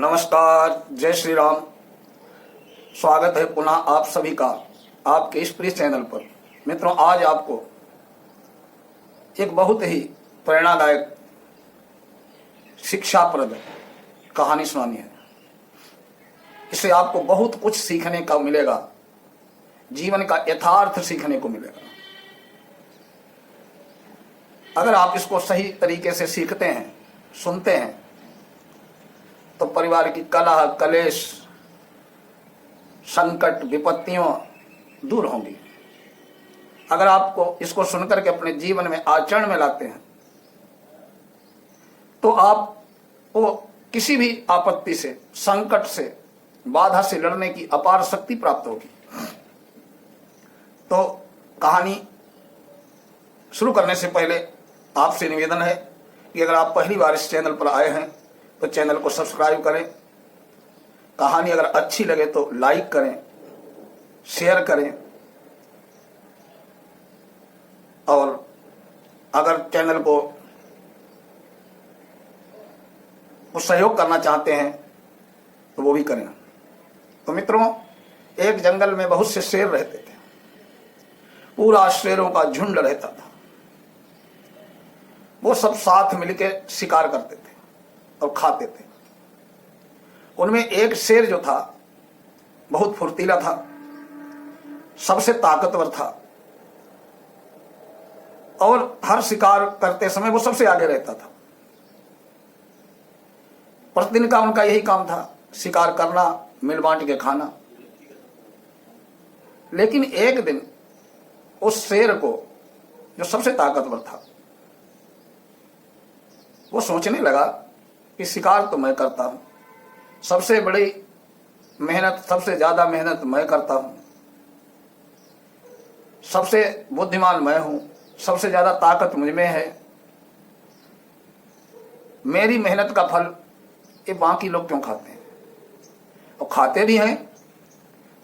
नमस्कार, जय श्री राम। स्वागत है पुनः आप सभी का आपके इस प्रिय चैनल पर। मित्रों, आज आपको एक बहुत ही प्रेरणादायक शिक्षाप्रद कहानी सुनानी है। इससे आपको बहुत कुछ सीखने का मिलेगा, जीवन का यथार्थ सीखने को मिलेगा। अगर आप इसको सही तरीके से सीखते हैं, सुनते हैं, तो परिवार की कलह, कलेश, संकट, विपत्तियों दूर होंगी। अगर आपको इसको सुनकर के अपने जीवन में आचरण में लाते हैं तो आपको किसी भी आपत्ति से, संकट से, बाधा से लड़ने की अपार शक्ति प्राप्त होगी। तो कहानी शुरू करने से पहले आपसे निवेदन है कि अगर आप पहली बार इस चैनल पर आए हैं तो चैनल को सब्सक्राइब करें। कहानी अगर अच्छी लगे तो लाइक करें, शेयर करें, और अगर चैनल को सहयोग करना चाहते हैं तो वो भी करें। तो मित्रों, एक जंगल में बहुत से शेर रहते थे। पूरा शेरों का झुंड रहता था। वो सब साथ मिलकर शिकार करते थे और खाते थे। उनमें एक शेर जो था बहुत फुर्तीला था, सबसे ताकतवर था, और हर शिकार करते समय वो सबसे आगे रहता था। प्रतिदिन का उनका यही काम था, शिकार करना, मिल बांट के खाना। लेकिन एक दिन उस शेर को, जो सबसे ताकतवर था, वो सोचने लगा कि शिकार तो मैं करता हूं, सबसे बड़ी मेहनत, सबसे ज्यादा मेहनत मैं करता हूं, सबसे बुद्धिमान मैं हूं, सबसे ज्यादा ताकत मुझ में है। मेरी मेहनत का फल ये बाकी लोग क्यों खाते हैं? और खाते भी हैं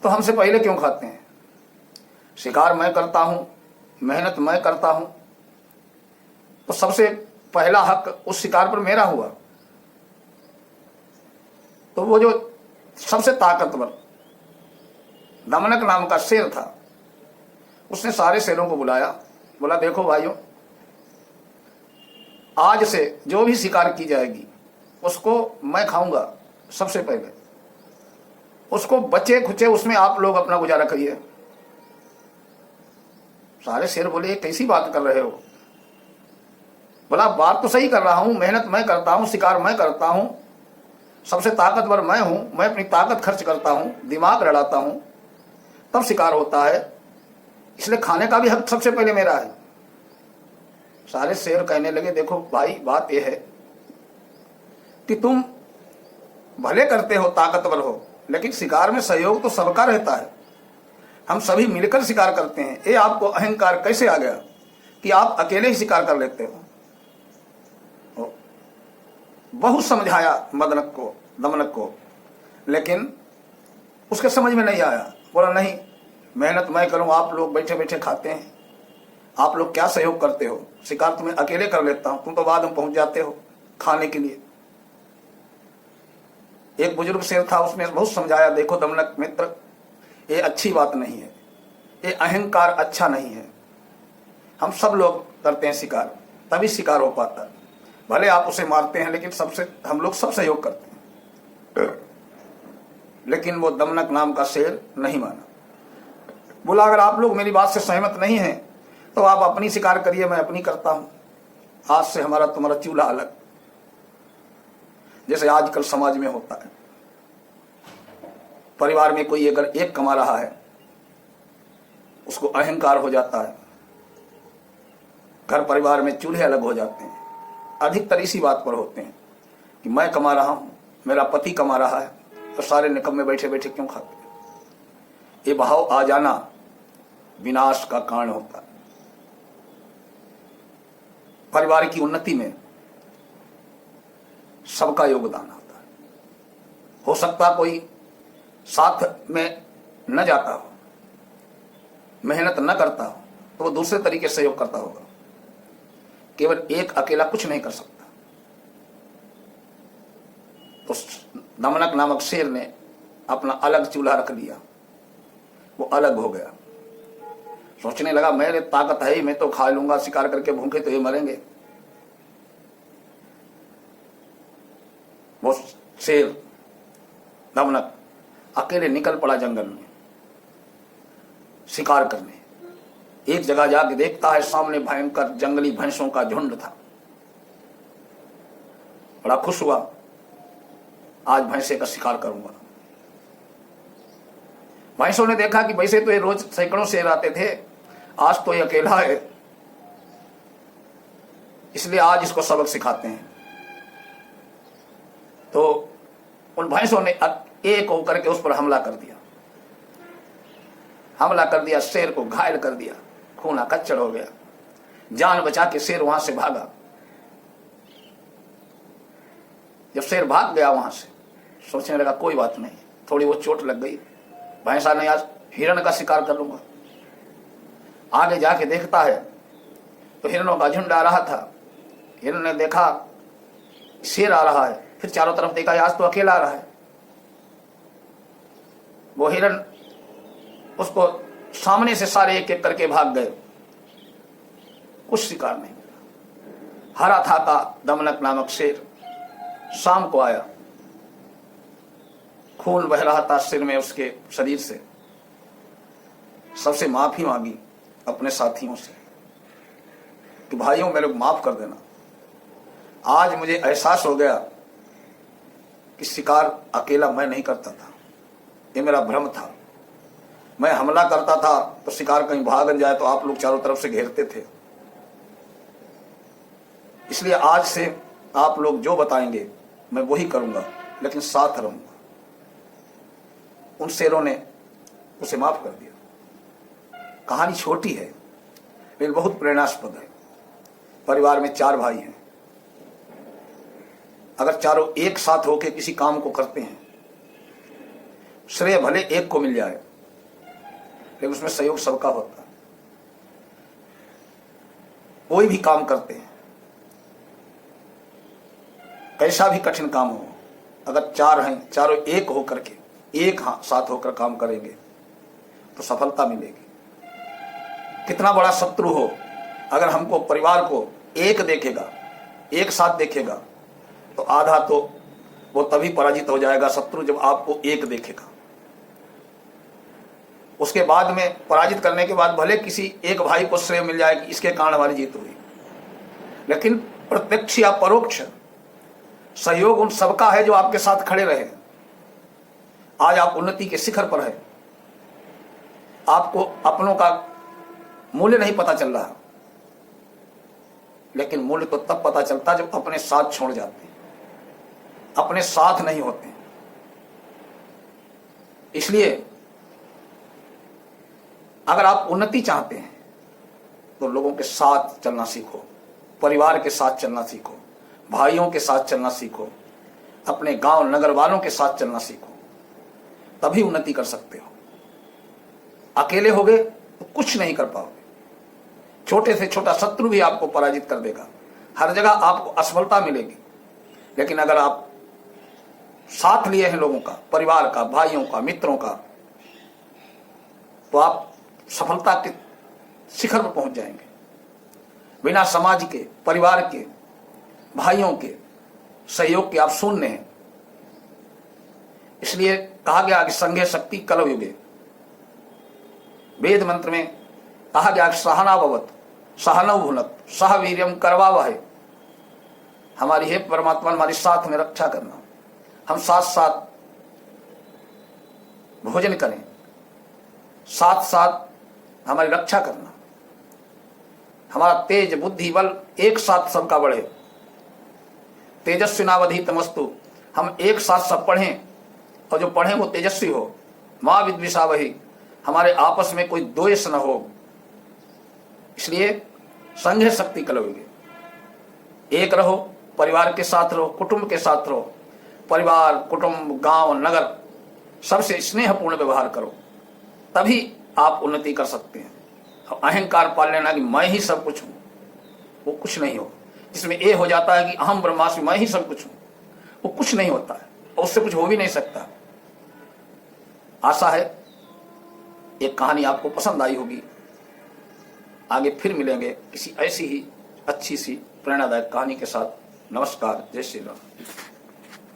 तो हमसे पहले क्यों खाते हैं? शिकार मैं करता हूं, मेहनत मैं करता हूं, तो सबसे पहला हक उस शिकार पर मेरा हुआ। तो वो जो सबसे ताकतवर दमनक नाम का शेर था, उसने सारे शेरों को बुलाया। बोला, देखो भाइयों, आज से जो भी शिकार की जाएगी उसको मैं खाऊंगा सबसे पहले। उसको बचे खुचे उसमें आप लोग अपना गुजारा करिए। सारे शेर बोले, कैसी बात कर रहे हो? बोला, बात तो सही कर रहा हूं, मेहनत मैं करता हूं, शिकार मैं करता हूं, सबसे ताकतवर मैं हूं, मैं अपनी ताकत खर्च करता हूं, दिमाग लड़ाता हूं, तब शिकार होता है, इसलिए खाने का भी हक सबसे पहले मेरा है। सारे शेर कहने लगे, देखो भाई, बात यह है कि तुम भले करते हो, ताकतवर हो, लेकिन शिकार में सहयोग तो सबका रहता है। हम सभी मिलकर शिकार करते हैं। ये आपको अहंकार कैसे आ गया कि आप अकेले ही शिकार कर लेते हो? बहुत समझाया दमनक को, लेकिन उसके समझ में नहीं आया। बोला, नहीं, मेहनत मैं करूं, आप लोग बैठे बैठे खाते हैं, आप लोग क्या सहयोग करते हो? शिकार तुम्हें अकेले कर लेता हूं, तुम तो बाद में पहुंच जाते हो खाने के लिए। एक बुजुर्ग शेर था, उसने बहुत समझाया, देखो दमनक मित्र, ये अच्छी बात नहीं है, ये अहंकार अच्छा नहीं है। हम सब लोग करते हैं शिकार, तभी शिकार हो पाता है। भले आप उसे मारते हैं, लेकिन हम लोग सब सहयोग करते हैं। लेकिन वो दमनक नाम का शेर नहीं माना। बोला, अगर आप लोग मेरी बात से सहमत नहीं हैं तो आप अपनी शिकार करिए, मैं अपनी करता हूं। आज से हमारा तुम्हारा चूल्हा अलग। जैसे आजकल समाज में होता है, परिवार में कोई अगर एक कमा रहा है, उसको अहंकार हो जाता है, घर परिवार में चूल्हे अलग हो जाते हैं। अधिकतर इसी बात पर होते हैं कि मैं कमा रहा हूं, मेरा पति कमा रहा है, तो सारे निकम्मे बैठे बैठे क्यों खाते हैं? ये भाव आ जाना विनाश का कारण होता है। परिवार की उन्नति में सबका योगदान होता है। हो सकता कोई साथ में न जाता हो, मेहनत न करता हो, तो वो दूसरे तरीके से सहयोग करता होगा। केवल एक अकेला कुछ नहीं कर सकता। तो दमनक नामक शेर ने अपना अलग चूल्हा रख लिया, वो अलग हो गया। सोचने लगा मेरे ताकत है ही, मैं तो खा लूंगा, शिकार करके भूखे तो ये मरेंगे। वो शेर दमनक अकेले निकल पड़ा जंगल में शिकार करने। एक जगह जाके देखता है सामने भयंकर जंगली भैंसों का झुंड था। बड़ा खुश हुआ, आज भैंसे का शिकार करूंगा। भैंसों ने देखा कि वैसे तो ये रोज सैकड़ों शेर आते थे, आज तो ये अकेला है, इसलिए आज इसको सबक सिखाते हैं। तो उन भैंसों ने एक होकर के उस पर हमला कर दिया। शेर को घायल कर दिया, खूना कच्चड़ हो गया। जान बचा के शेर वहां से भागा। जब शेर भाग गया वहां से, सोचने लगा कोई बात नहीं, थोड़ी वो चोट लग गई, भैंसा नहीं, आज हिरण का शिकार कर लूंगा। आगे जाके देखता है तो हिरणों का झुंड आ रहा था। हिरण ने देखा शेर आ रहा है, फिर चारों तरफ देखा आज तो अकेला आ रहा है। वो हिरण उसको सामने से सारे एक एक करके भाग गए, कुछ शिकार नहीं मिला। हरा था का दमनक नामक शेर शाम को आया, खून बह रहा था सिर में उसके शरीर से। सबसे माफी मांगी अपने साथियों से कि भाइयों मेरे को माफ कर देना, आज मुझे एहसास हो गया कि शिकार अकेला मैं नहीं करता था, ये मेरा भ्रम था। मैं हमला करता था तो शिकार कहीं भाग जाए तो आप लोग चारों तरफ से घेरते थे, इसलिए आज से आप लोग जो बताएंगे मैं वही करूंगा, लेकिन साथ रहूंगा। उन शेरों ने उसे माफ कर दिया। कहानी छोटी है लेकिन बहुत प्रेरणास्पद है। परिवार में 4 भाई हैं, अगर चारों एक साथ होकर किसी काम को करते हैं, श्रेय भले एक को मिल जाए लेकिन उसमें सहयोग सबका होता है। कोई भी काम करते हैं, कैसा भी कठिन काम हो, अगर 4 हैं, चारों एक होकर के एक साथ होकर काम करेंगे तो सफलता मिलेगी। कितना बड़ा शत्रु हो, अगर हमको परिवार को एक देखेगा, एक साथ देखेगा, तो आधा तो वो तभी पराजित हो जाएगा शत्रु जब आपको एक देखेगा। उसके बाद में पराजित करने के बाद भले किसी एक भाई को श्रेय मिल जाए कि इसके कारण हमारी जीत हुई, लेकिन प्रत्यक्ष या परोक्ष सहयोग उन सबका है जो आपके साथ खड़े रहे। आज आप उन्नति के शिखर पर है, आपको अपनों का मूल्य नहीं पता चल रहा, लेकिन मूल्य तो तब पता चलता जब अपने साथ छोड़ जाते हैं, अपने साथ नहीं होते। इसलिए अगर आप उन्नति चाहते हैं तो लोगों के साथ चलना सीखो, परिवार के साथ चलना सीखो, भाइयों के साथ चलना सीखो, अपने गांव नगर वालों के साथ चलना सीखो, तभी उन्नति कर सकते हो। अकेले होगे तो कुछ नहीं कर पाओगे। छोटे से छोटा शत्रु भी आपको पराजित कर देगा, हर जगह आपको असफलता मिलेगी। लेकिन अगर आप साथ लिए हैं लोगों का, परिवार का, भाइयों का, मित्रों का, तो आप सफलता के शिखर पर पहुंच जाएंगे। बिना समाज के, परिवार के, भाइयों के सहयोग के आप शून्य हैं। इसलिए कहा गया कि संघे शक्ति कलौ युगे। वेद मंत्र में कहा गया कि सहनाववत सहनौ भुनक्तु सह वीर्यं करवावहै। हमारी हे परमात्मा, हमारी साथ में रक्षा करना, हम साथ साथ भोजन करें, साथ साथ हमारी रक्षा करना, हमारा तेज बुद्धि बल एक साथ सबका बढ़े। तेजस्विनावधीतमस्तु, हम एक साथ सब पढ़ें और जो पढ़ें वो तेजस्वी हो। मां विद्विषावहि, हमारे आपस में कोई द्वेष न हो। इसलिए संघे शक्ति कलौ युगे। एक रहो, परिवार के साथ रहो, कुटुंब के साथ रहो। परिवार, कुटुंब, गांव, नगर सबसे स्नेहपूर्ण व्यवहार करो, तभी आप उन्नति कर सकते हैं। अहंकार पाल लेना कि मैं ही सब कुछ हूं, वो कुछ नहीं हो। जिसमें ये हो जाता है कि अहम ब्रह्मास्मि, मैं ही सब कुछ हूं, वो कुछ नहीं होता है। और उससे कुछ हो भी नहीं सकता। आशा है एक कहानी आपको पसंद आई होगी। आगे फिर मिलेंगे किसी ऐसी ही अच्छी सी प्रेरणादायक कहानी के साथ। नमस्कार, जय श्री राम।